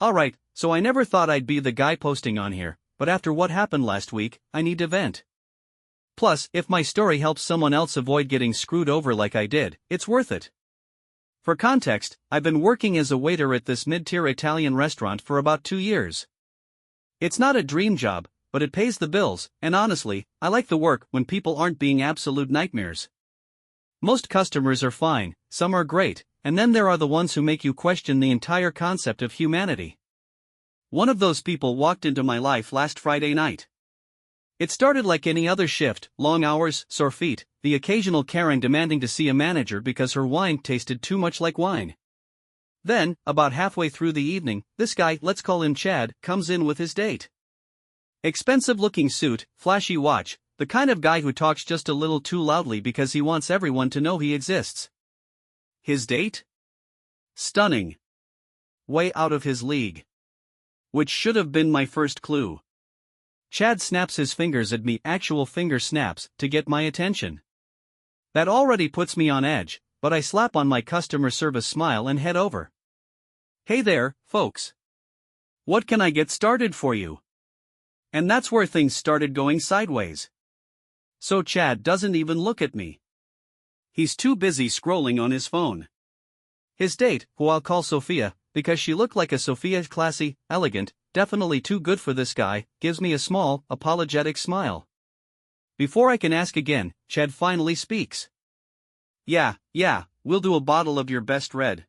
Alright, so I never thought I'd be the guy posting on here, but after what happened last week, I need to vent. Plus, if my story helps someone else avoid getting screwed over like I did, it's worth it. For context, I've been working as a waiter at this mid-tier Italian restaurant for about 2 years. It's not a dream job, but it pays the bills, and honestly, I like the work when people aren't being absolute nightmares. Most customers are fine, some are great, and then there are the ones who make you question the entire concept of humanity. One of those people walked into my life last Friday night. It started like any other shift: long hours, sore feet, the occasional Karen demanding to see a manager because her wine tasted too much like wine. Then, about halfway through the evening, this guy, let's call him Chad, comes in with his date. Expensive-looking suit, flashy watch, the kind of guy who talks just a little too loudly because he wants everyone to know he exists. His date? Stunning. Way out of his league. Which should have been my first clue. Chad snaps his fingers at me, actual finger snaps, to get my attention. That already puts me on edge, but I slap on my customer service smile and head over. Hey there, folks. What can I get started for you? And that's where things started going sideways. So Chad doesn't even look at me. He's too busy scrolling on his phone. His date, who I'll call Sophia, because she looked like a Sophia, classy, elegant, definitely too good for this guy, gives me a small, apologetic smile. Before I can ask again, Chad finally speaks. Yeah, we'll do a bottle of your best red.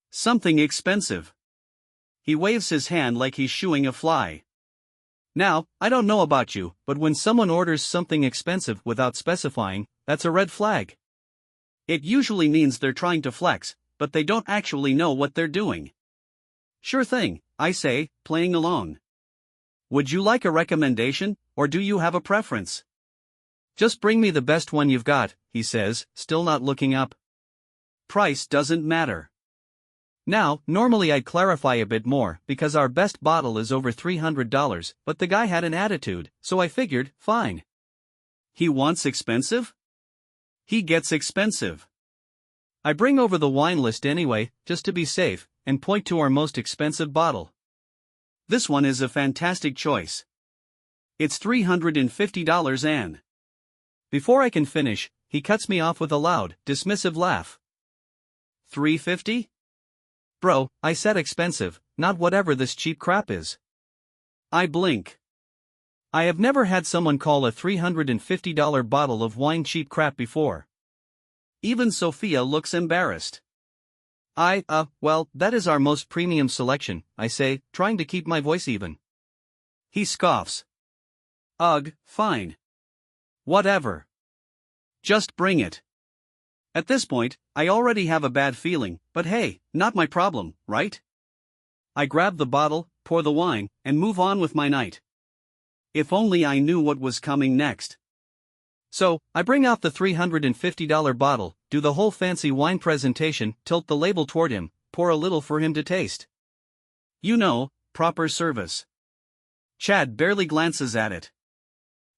Something expensive. He waves his hand like he's shooing a fly. Now, I don't know about you, but when someone orders something expensive without specifying, that's a red flag. It usually means they're trying to flex, but they don't actually know what they're doing. Sure thing, I say, playing along. Would you like a recommendation, or do you have a preference? Just bring me the best one you've got, he says, still not looking up. Price doesn't matter. Now, normally I'd clarify a bit more because our best bottle is over $300, but the guy had an attitude, so I figured, fine. He wants expensive? He gets expensive. I bring over the wine list anyway, just to be safe, and point to our most expensive bottle. This one is a fantastic choice. It's $350 and... Before I can finish, he cuts me off with a loud, dismissive laugh. $350? Bro, I said expensive, not whatever this cheap crap is. I blink. I have never had someone call a $350 bottle of wine cheap crap before. Even Sophia looks embarrassed. Well, that is our most premium selection, I say, trying to keep my voice even. He scoffs. Ugh, fine. Whatever. Just bring it. At this point, I already have a bad feeling, but hey, not my problem, right? I grab the bottle, pour the wine, and move on with my night. If only I knew what was coming next. So, I bring out the $350 bottle, do the whole fancy wine presentation, tilt the label toward him, pour a little for him to taste. You know, proper service. Chad barely glances at it.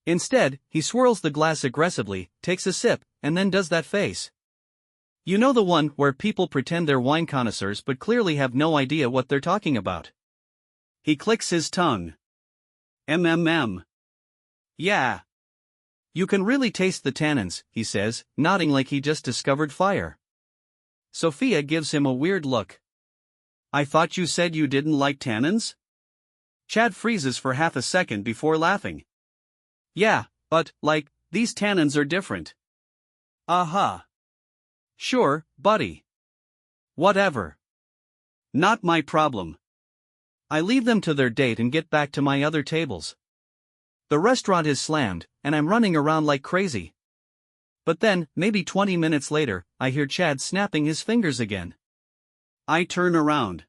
Instead, he swirls the glass aggressively, takes a sip, and then does that face. You know, the one where people pretend they're wine connoisseurs but clearly have no idea what they're talking about. He clicks his tongue. Yeah. You can really taste the tannins, he says, nodding like he just discovered fire. Sophia gives him a weird look. I thought you said you didn't like tannins? Chad freezes for half a second before laughing. Yeah, but, these tannins are different. Aha. Sure, buddy. Whatever. Not my problem. I leave them to their date and get back to my other tables. The restaurant is slammed, and I'm running around like crazy. But then, maybe 20 minutes later, I hear Chad snapping his fingers again. I turn around.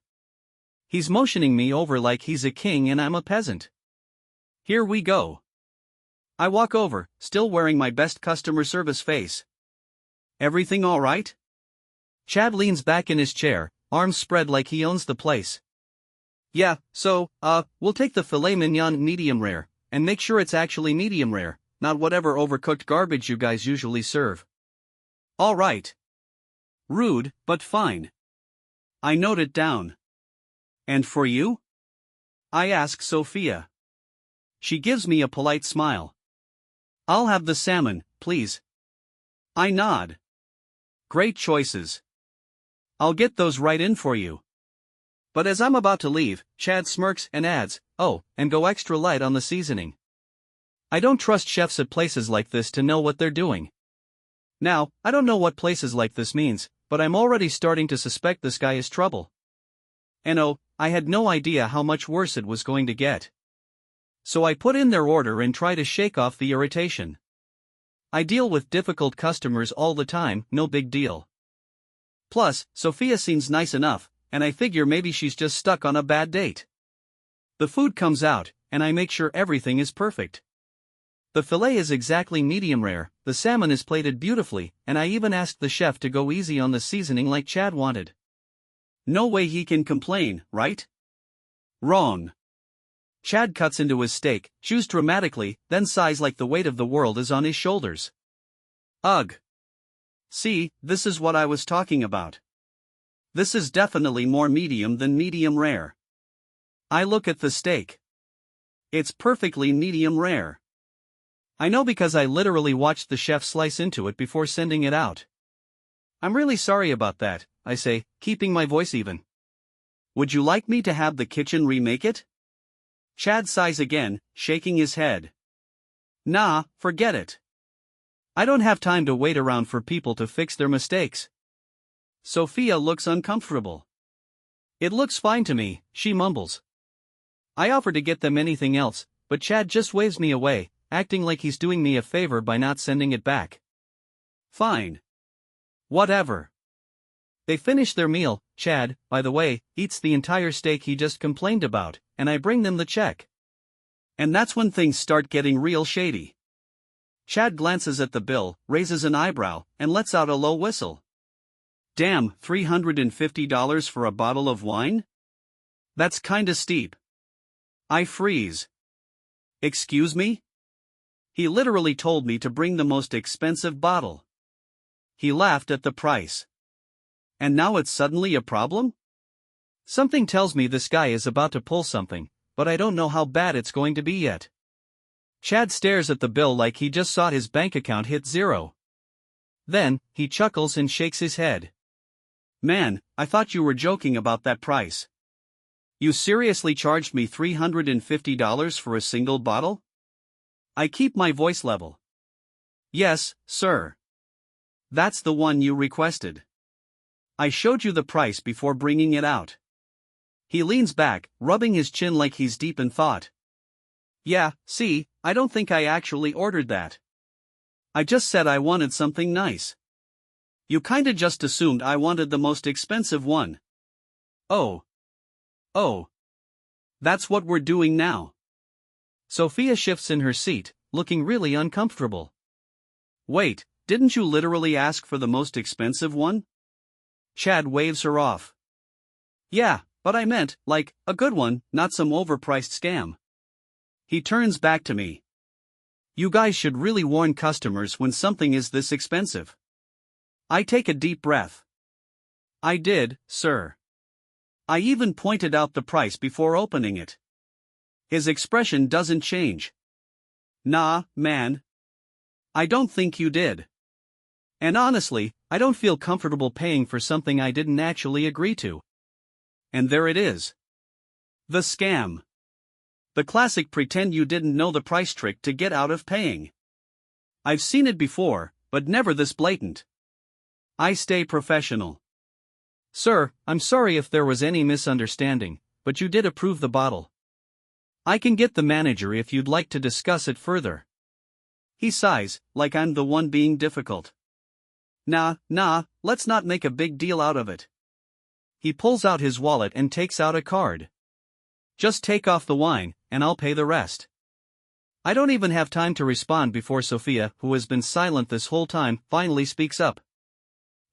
He's motioning me over like he's a king and I'm a peasant. Here we go. I walk over, still wearing my best customer service face. Everything all right? Chad leans back in his chair, arms spread like he owns the place. Yeah, so, we'll take the filet mignon medium rare, and make sure it's actually medium rare, not whatever overcooked garbage you guys usually serve. All right. Rude, but fine. I note it down. And for you? I ask Sophia. She gives me a polite smile. I'll have the salmon, please. I nod. Great choices. I'll get those right in for you. But as I'm about to leave, Chad smirks and adds, "Oh, and go extra light on the seasoning." I don't trust chefs at places like this to know what they're doing. Now, I don't know what places like this means, but I'm already starting to suspect this guy is trouble. And oh, I had no idea how much worse it was going to get. So I put in their order and try to shake off the irritation. I deal with difficult customers all the time, no big deal. Plus, Sophia seems nice enough, and I figure maybe she's just stuck on a bad date. The food comes out, and I make sure everything is perfect. The fillet is exactly medium rare, the salmon is plated beautifully, and I even asked the chef to go easy on the seasoning like Chad wanted. No way he can complain, right? Wrong. Chad cuts into his steak, chews dramatically, then sighs like the weight of the world is on his shoulders. Ugh. See, this is what I was talking about. This is definitely more medium than medium rare. I look at the steak. It's perfectly medium rare. I know because I literally watched the chef slice into it before sending it out. I'm really sorry about that, I say, keeping my voice even. Would you like me to have the kitchen remake it? Chad sighs again, shaking his head. Nah, forget it. I don't have time to wait around for people to fix their mistakes. Sophia looks uncomfortable. It looks fine to me, she mumbles. I offer to get them anything else, but Chad just waves me away, acting like he's doing me a favor by not sending it back. Fine. Whatever. They finish their meal. Chad, by the way, eats the entire steak he just complained about, and I bring them the check. And that's when things start getting real shady. Chad glances at the bill, raises an eyebrow, and lets out a low whistle. Damn, $350 for a bottle of wine? That's kinda steep. I freeze. Excuse me? He literally told me to bring the most expensive bottle. He laughed at the price. And now it's suddenly a problem? Something tells me this guy is about to pull something, but I don't know how bad it's going to be yet. Chad stares at the bill like he just saw his bank account hit zero. Then, he chuckles and shakes his head. Man, I thought you were joking about that price. You seriously charged me $350 for a single bottle? I keep my voice level. Yes, sir. That's the one you requested. I showed you the price before bringing it out. He leans back, rubbing his chin like he's deep in thought. Yeah, see, I don't think I actually ordered that. I just said I wanted something nice. You kinda just assumed I wanted the most expensive one. Oh. That's what we're doing now. Sophia shifts in her seat, looking really uncomfortable. Wait, didn't you literally ask for the most expensive one? Chad waves her off. Yeah, but I meant, like, a good one, not some overpriced scam. He turns back to me. You guys should really warn customers when something is this expensive. I take a deep breath. I did, sir. I even pointed out the price before opening it. His expression doesn't change. Nah, man. I don't think you did. And honestly, I don't feel comfortable paying for something I didn't actually agree to. And there it is. The scam. The classic pretend you didn't know the price trick to get out of paying. I've seen it before, but never this blatant. I stay professional. Sir, I'm sorry if there was any misunderstanding, but you did approve the bottle. I can get the manager if you'd like to discuss it further. He sighs, like I'm the one being difficult. Nah, let's not make a big deal out of it. He pulls out his wallet and takes out a card. Just take off the wine, and I'll pay the rest. I don't even have time to respond before Sophia, who has been silent this whole time, finally speaks up.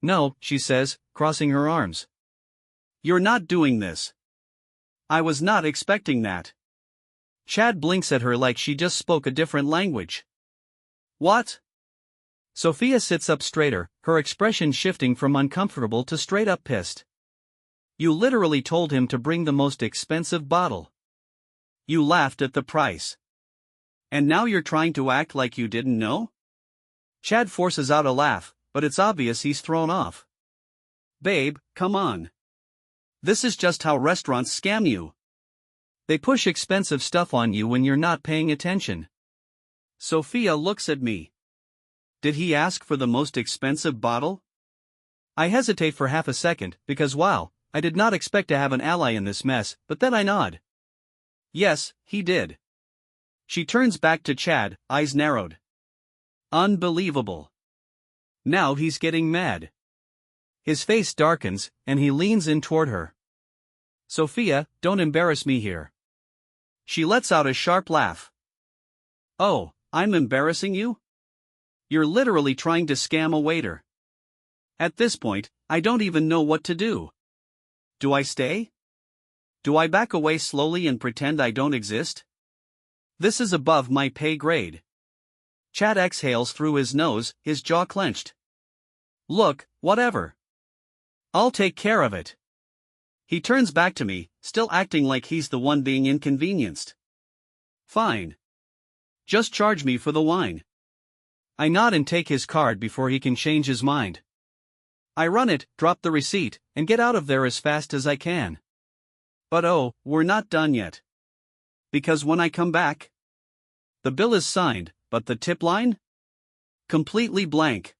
No, she says, crossing her arms. You're not doing this. I was not expecting that. Chad blinks at her like she just spoke a different language. What? Sophia sits up straighter, her expression shifting from uncomfortable to straight up pissed. You literally told him to bring the most expensive bottle. You laughed at the price. And now you're trying to act like you didn't know? Chad forces out a laugh, but it's obvious he's thrown off. Babe, come on. This is just how restaurants scam you. They push expensive stuff on you when you're not paying attention. Sophia looks at me. Did he ask for the most expensive bottle? I hesitate for half a second, because wow, I did not expect to have an ally in this mess, but then I nod. Yes, he did. She turns back to Chad, eyes narrowed. Unbelievable. Now he's getting mad. His face darkens, and he leans in toward her. Sophia, don't embarrass me here. She lets out a sharp laugh. Oh, I'm embarrassing you? You're literally trying to scam a waiter. At this point, I don't even know what to do. Do I stay? Do I back away slowly and pretend I don't exist? This is above my pay grade. Chad exhales through his nose, his jaw clenched. Look, whatever. I'll take care of it. He turns back to me, still acting like he's the one being inconvenienced. Fine. Just charge me for the wine. I nod and take his card before he can change his mind. I run it, drop the receipt, and get out of there as fast as I can. But oh, we're not done yet. Because when I come back, the bill is signed, but the tip line? Completely blank.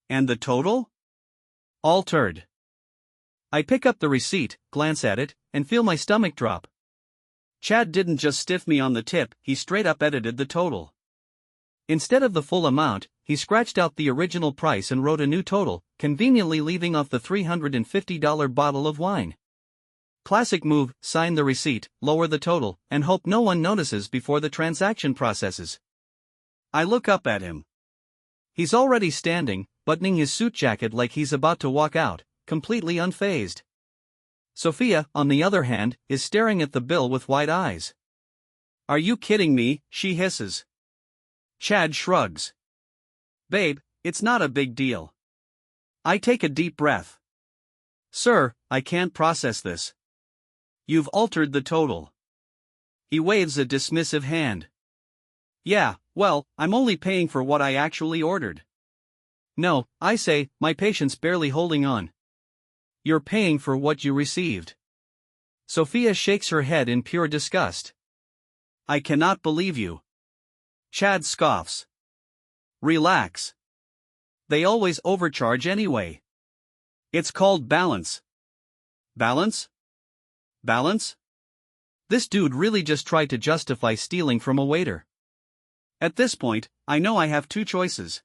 And the total? Altered. I pick up the receipt, glance at it, and feel my stomach drop. Chad didn't just stiff me on the tip, he straight up edited the total. Instead of the full amount, he scratched out the original price and wrote a new total, conveniently leaving off the $350 bottle of wine. Classic move, sign the receipt, lower the total, and hope no one notices before the transaction processes. I look up at him. He's already standing, buttoning his suit jacket like he's about to walk out, completely unfazed. Sophia, on the other hand, is staring at the bill with wide eyes. Are you kidding me? She hisses. Chad shrugs. Babe, it's not a big deal. I take a deep breath. Sir, I can't process this. You've altered the total. He waves a dismissive hand. Yeah, well, I'm only paying for what I actually ordered. No, I say, my patient's barely holding on. You're paying for what you received. Sophia shakes her head in pure disgust. I cannot believe you. Chad scoffs. Relax. They always overcharge anyway. It's called balance. Balance? Balance? This dude really just tried to justify stealing from a waiter. At this point, I know I have two choices.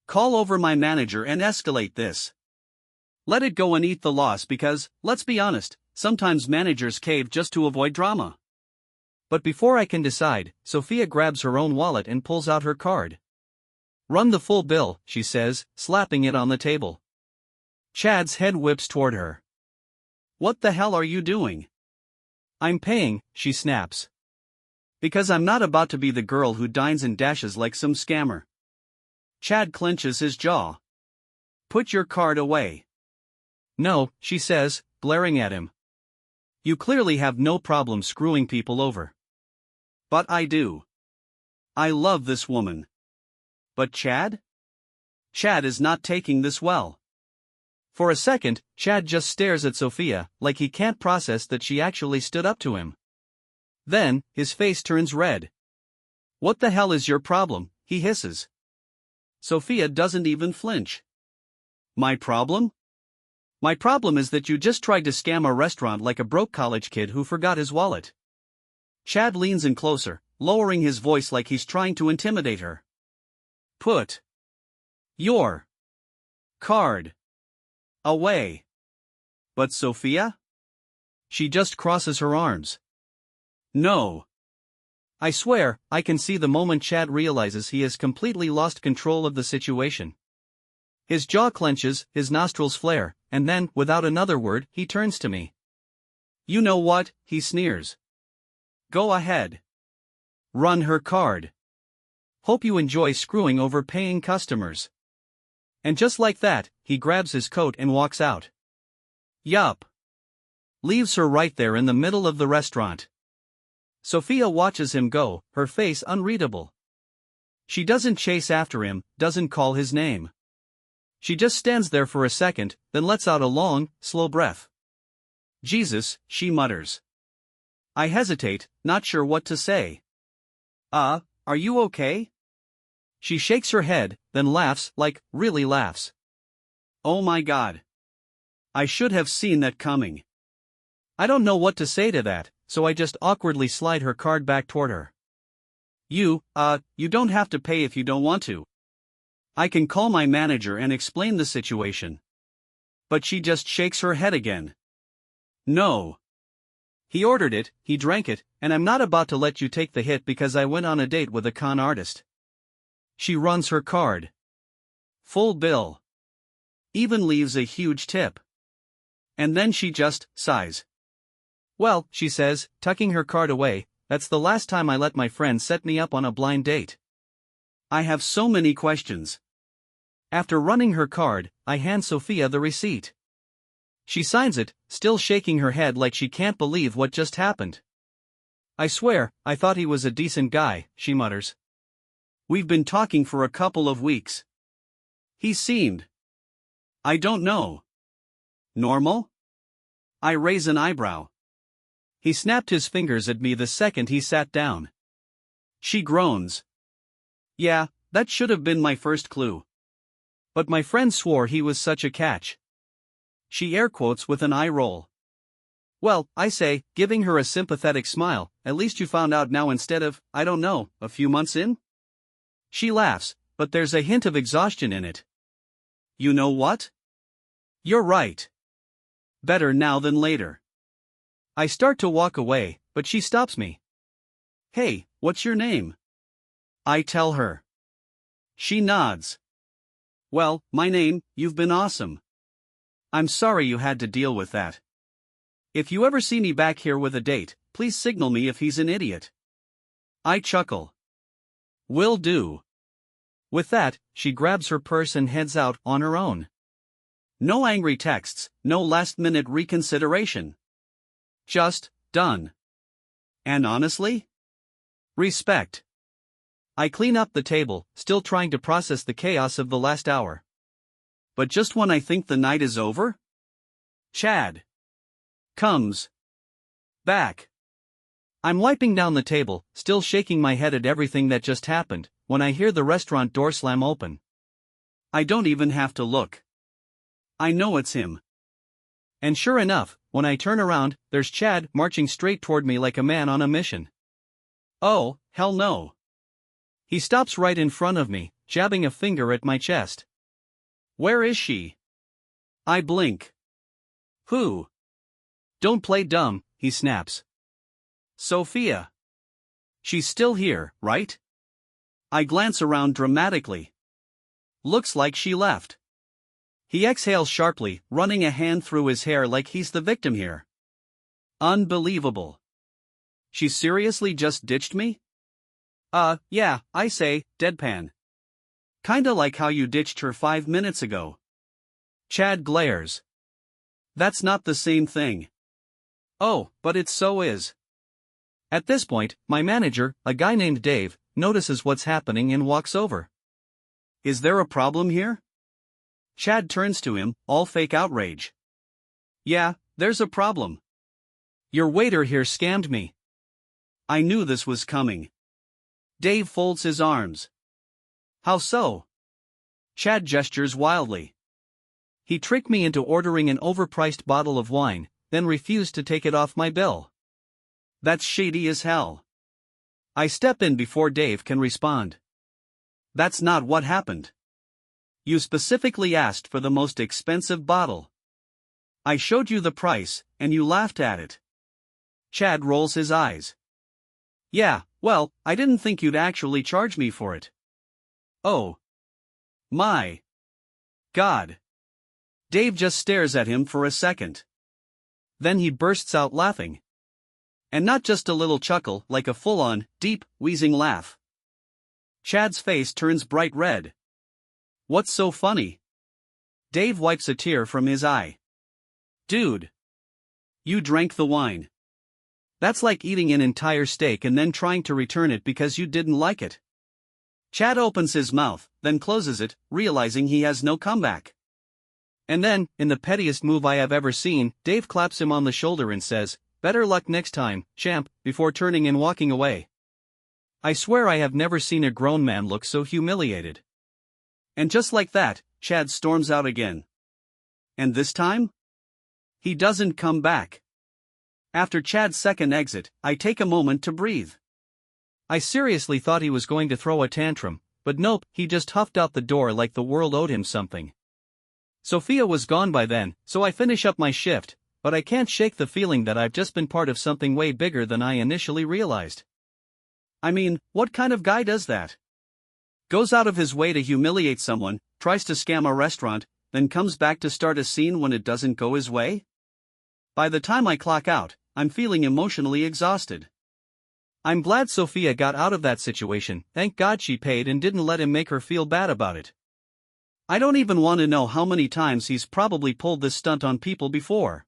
Call over my manager and escalate this. Let it go and eat the loss because, let's be honest, sometimes managers cave just to avoid drama. But before I can decide, Sophia grabs her own wallet and pulls out her card. Run the full bill, she says, slapping it on the table. Chad's head whips toward her. What the hell are you doing? I'm paying, she snaps. Because I'm not about to be the girl who dines and dashes like some scammer. Chad clenches his jaw. Put your card away. No, she says, glaring at him. You clearly have no problem screwing people over. But I do. I love this woman. But Chad? Chad is not taking this well. For a second, Chad just stares at Sophia, like he can't process that she actually stood up to him. Then, his face turns red. What the hell is your problem? He hisses. Sophia doesn't even flinch. My problem? My problem is that you just tried to scam a restaurant like a broke college kid who forgot his wallet. Chad leans in closer, lowering his voice like he's trying to intimidate her. Put your card away. But Sophia? She just crosses her arms. No. I swear, I can see the moment Chad realizes he has completely lost control of the situation. His jaw clenches, his nostrils flare, and then, without another word, he turns to me. You know what? He sneers. Go ahead. Run her card. Hope you enjoy screwing over paying customers. And just like that, he grabs his coat and walks out. Yup. leaves her right there in the middle of the restaurant. Sophia watches him go, her face unreadable. She doesn't chase after him, doesn't call his name. She just stands there for a second, then lets out a long, slow breath. Jesus, she mutters. I hesitate, not sure what to say. Are you okay? She shakes her head, then laughs, like, really laughs. Oh my God. I should have seen that coming. I don't know what to say to that, so I just awkwardly slide her card back toward her. You don't have to pay if you don't want to. I can call my manager and explain the situation. But she just shakes her head again. No. He ordered it, he drank it, and I'm not about to let you take the hit because I went on a date with a con artist. She runs her card. Full bill. Even leaves a huge tip. And then she just sighs. Well, she says, tucking her card away, that's the last time I let my friend set me up on a blind date. I have so many questions. After running her card, I hand Sophia the receipt. She signs it, still shaking her head like she can't believe what just happened. I swear, I thought he was a decent guy, she mutters. We've been talking for a couple of weeks. He seemed. I don't know. Normal? I raise an eyebrow. He snapped his fingers at me the second he sat down. She groans. Yeah, that should have been my first clue. But my friend swore he was such a catch. She air quotes with an eye roll. Well, I say, giving her a sympathetic smile, at least you found out now instead of, I don't know, a few months in? She laughs, but there's a hint of exhaustion in it. You know what? You're right. Better now than later. I start to walk away, but she stops me. Hey, what's your name? I tell her. She nods. Well, my name, you've been awesome. I'm sorry you had to deal with that. If you ever see me back here with a date, please signal me if he's an idiot. I chuckle. Will do. With that, she grabs her purse and heads out on her own. No angry texts, no last-minute reconsideration. Just, done. And honestly? Respect. I clean up the table, still trying to process the chaos of the last hour. But just when I think the night is over, Chad comes back. I'm wiping down the table, still shaking my head at everything that just happened, when I hear the restaurant door slam open. I don't even have to look. I know it's him. And sure enough, when I turn around, there's Chad marching straight toward me like a man on a mission. Oh, hell no. He stops right in front of me, jabbing a finger at my chest. Where is she? I blink. Who? Don't play dumb, he snaps. Sophia. She's still here, right? I glance around dramatically. Looks like she left. He exhales sharply, running a hand through his hair like he's the victim here. Unbelievable. She seriously just ditched me? Yeah, I say, deadpan. Kinda like how you ditched her 5 minutes ago. Chad glares. That's not the same thing. Oh, but it so is. At this point, my manager, a guy named Dave, notices what's happening and walks over. Is there a problem here? Chad turns to him, all fake outrage. Yeah, there's a problem. Your waiter here scammed me. I knew this was coming. Dave folds his arms. How so? Chad gestures wildly. He tricked me into ordering an overpriced bottle of wine, then refused to take it off my bill. That's shady as hell. I step in before Dave can respond. That's not what happened. You specifically asked for the most expensive bottle. I showed you the price, and you laughed at it. Chad rolls his eyes. Yeah, well, I didn't think you'd actually charge me for it. Oh. My. God. Dave just stares at him for a second. Then he bursts out laughing. And not just a little chuckle, like a full-on, deep, wheezing laugh. Chad's face turns bright red. What's so funny? Dave wipes a tear from his eye. Dude. You drank the wine. That's like eating an entire steak and then trying to return it because you didn't like it. Chad opens his mouth, then closes it, realizing he has no comeback. And then, in the pettiest move I have ever seen, Dave claps him on the shoulder and says, "Better luck next time, champ," before turning and walking away. I swear I have never seen a grown man look so humiliated. And just like that, Chad storms out again. And this time? He doesn't come back. After Chad's second exit, I take a moment to breathe. I seriously thought he was going to throw a tantrum, but nope, he just huffed out the door like the world owed him something. Sophia was gone by then, so I finish up my shift, but I can't shake the feeling that I've just been part of something way bigger than I initially realized. I mean, what kind of guy does that? Goes out of his way to humiliate someone, tries to scam a restaurant, then comes back to start a scene when it doesn't go his way? By the time I clock out, I'm feeling emotionally exhausted. I'm glad Sophia got out of that situation, thank God she paid and didn't let him make her feel bad about it. I don't even want to know how many times he's probably pulled this stunt on people before.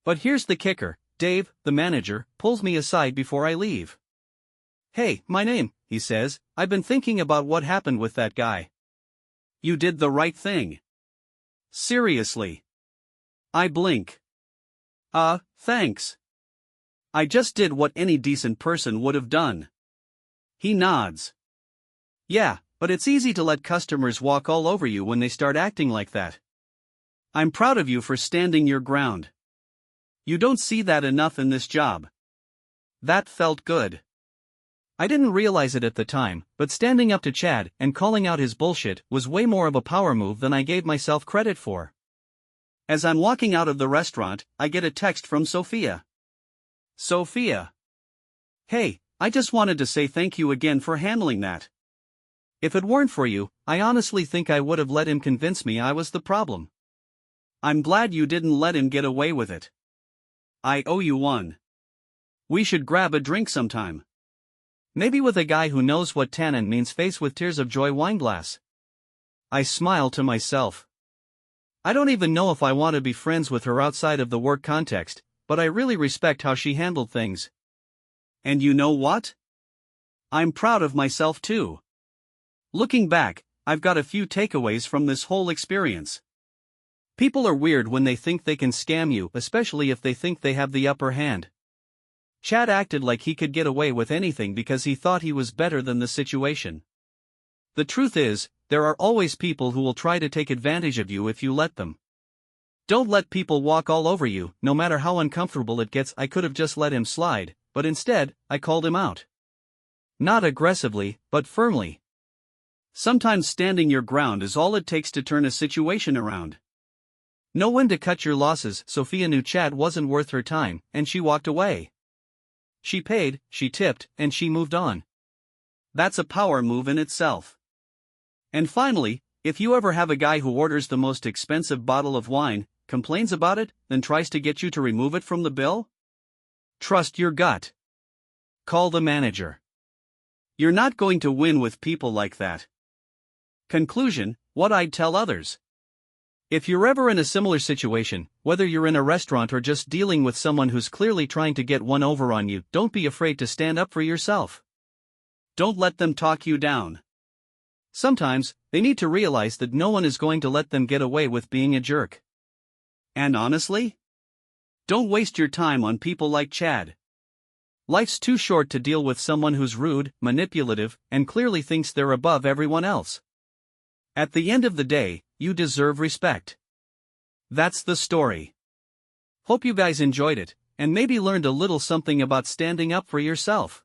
But here's the kicker, Dave, the manager, pulls me aside before I leave. "Hey, my name," he says, "I've been thinking about what happened with that guy." You did the right thing. Seriously. I blink. Thanks. I just did what any decent person would have done. He nods. Yeah, but it's easy to let customers walk all over you when they start acting like that. I'm proud of you for standing your ground. You don't see that enough in this job. That felt good. I didn't realize it at the time, but standing up to Chad and calling out his bullshit was way more of a power move than I gave myself credit for. As I'm walking out of the restaurant, I get a text from Sophia. Sophia. Hey, I just wanted to say thank you again for handling that. If it weren't for you, I honestly think I would have let him convince me I was the problem. I'm glad you didn't let him get away with it. I owe you one. We should grab a drink sometime. Maybe with a guy who knows what tannin means, face with tears of joy wine glass. I smile to myself. I don't even know if I want to be friends with her outside of the work context, but I really respect how she handled things. And you know what? I'm proud of myself too. Looking back, I've got a few takeaways from this whole experience. People are weird when they think they can scam you, especially if they think they have the upper hand. Chad acted like he could get away with anything because he thought he was better than the situation. The truth is, there are always people who will try to take advantage of you if you let them. Don't let people walk all over you, no matter how uncomfortable it gets. I could have just let him slide, but instead, I called him out. Not aggressively, but firmly. Sometimes standing your ground is all it takes to turn a situation around. Know when to cut your losses. Sophia knew Chad wasn't worth her time, and she walked away. She paid, she tipped, and she moved on. That's a power move in itself. And finally, if you ever have a guy who orders the most expensive bottle of wine, complains about it, then tries to get you to remove it from the bill, trust your gut. Call the manager. You're not going to win with people like that. Conclusion, what I'd tell others. If you're ever in a similar situation, whether you're in a restaurant or just dealing with someone who's clearly trying to get one over on you, don't be afraid to stand up for yourself. Don't let them talk you down. Sometimes, they need to realize that no one is going to let them get away with being a jerk. And honestly, don't waste your time on people like Chad. Life's too short to deal with someone who's rude, manipulative, and clearly thinks they're above everyone else. At the end of the day, you deserve respect. That's the story. Hope you guys enjoyed it, and maybe learned a little something about standing up for yourself.